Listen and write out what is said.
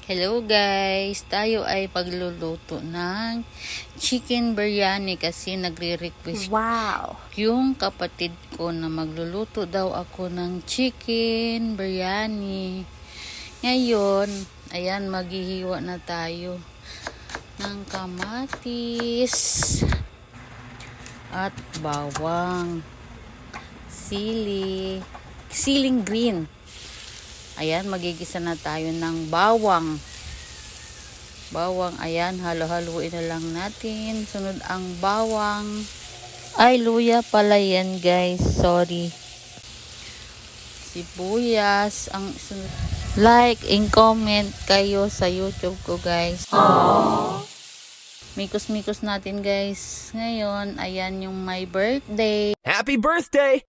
Hello guys! Tayo ay pagluluto ng chicken biryani kasi nagre-request yung kapatid ko na magluluto daw ako ng chicken biryani. Ngayon, ayan, maghihiwa na tayo ng kamatis at bawang, siling green. Ayan, magigisa na tayo ng bawang. Ayan, halo-haluin na lang natin. Sunod ang bawang. Ay, luya pala yan, guys. Sorry. Sibuyas. Ang sunod. Like and comment kayo sa YouTube ko, guys. Mikos-mikos natin, guys. Ngayon, ayan yung my birthday. Happy birthday!